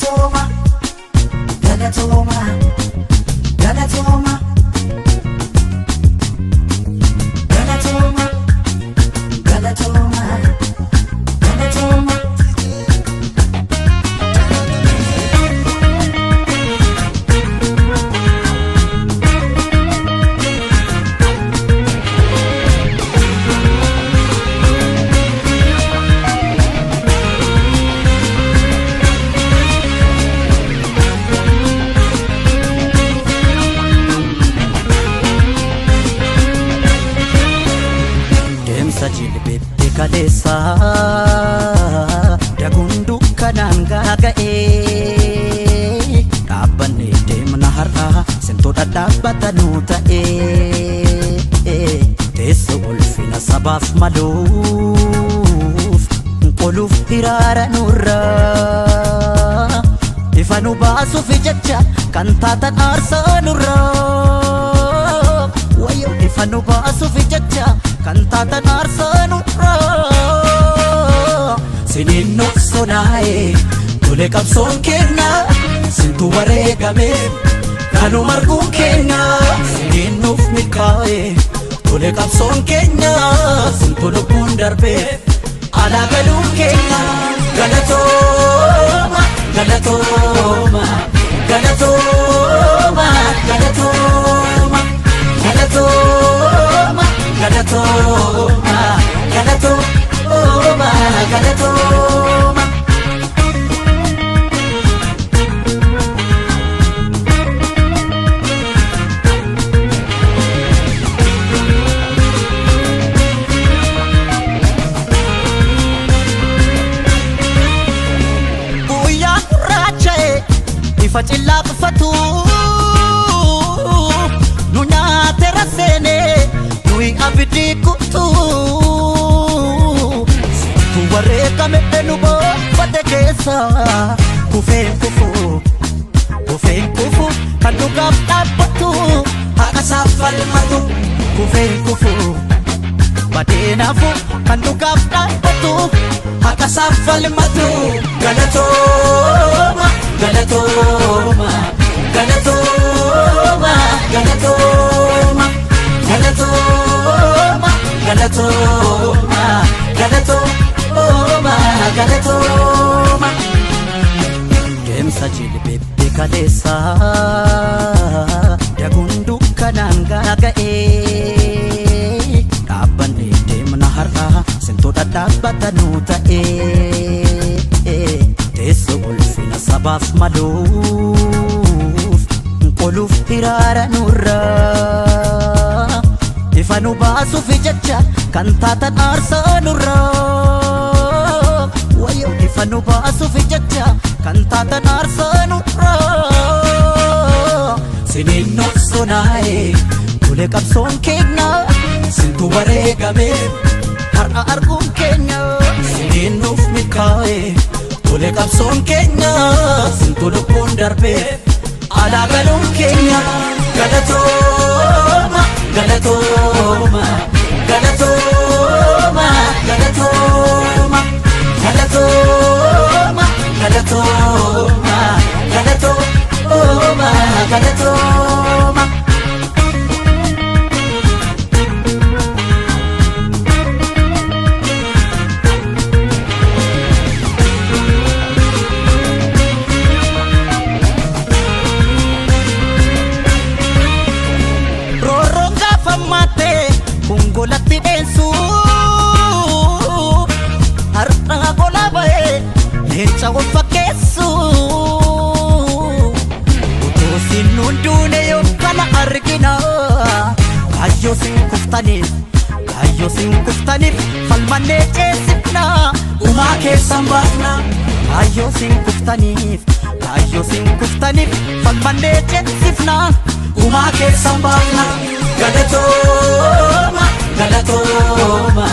Galatoomaa, Galatoomaa, Galatoomaa, Galatoomaa, Galatoomaa, Galatoomaa. Jilbeetti kaleessaa dagundu kanaan gaaga'ee dhaabbanne deemna har'aa sintoodha dhaabbatanuu ta'ee teessoo ulfina sabaaf maluuf qoluuf hiraara nurraa ifa nu baasuuf jecha kan taatan aarsaa nurraa wayyoo ifa nu baasuuf jecha kan taatan aarsaa nurraa siniin nuuf sonaa'ee tole qabsoon keenya sintu wareegame kanuma arguun keenya siniin nuuf milkaa'ee tole qabsoon keenya sintu lubbuun darbee alaa galuun keenya Galatooma, Galatooma, Galatooma, Galatooma, Galatooma, Galatooma, Galatooma, Galatooma. Guyyaa gurraacha'e ifa cillaaqfatu nu nyaate raseene nuyi abidii kutu tu wareegame nu boofate keessa kufeen kufu kan dhugaaf dhaabbatu haqa isaaf falmatu kufeen kufu badeenaafu kan dhugaaf dhaabbatu haqa isaaf falmatu Galatooma, Galatooma, Galatooma, Galatooma, Galatooma, Galatooma, Galatooma, Galatooma. Deemsa jilbeetti kaleessaa dagundu kanaan gaaga'ee dhaabbanne deemna har'aa sintoodha dhaabbatanuu ta'ee teessoo ulfina sabaaf maluuf qoluuf hiraara nurraa ifa nu baasuuf jecha kan taatan aarsaa nurraa wayyoo ifa nu baasuuf jecha kan taatan aarsaa nurraa siniin nuuf sonaa'ee tole qabsoon keenya sintu wareegame har'a arguun keenya siniin nuuf milkaa'ee tole qabsoon keenya sintu lubbuun darbee alaa galuun keenya Galatooma, Galatooma, Galatooma, Galatooma, Galatooma, Galatooma, Galatooma, Galatooma. Kungolatti deensu har'a gola ba'ee leenca wal fakkeessu utuu sin hunduune yokkana argina kaayyoo sin kuftaniif falmannee ceesifna umaa keessan baafna kaayyoo sin kuftaniif falmannee ceesifna umaa keessan baafna Galatooma, Galatooma,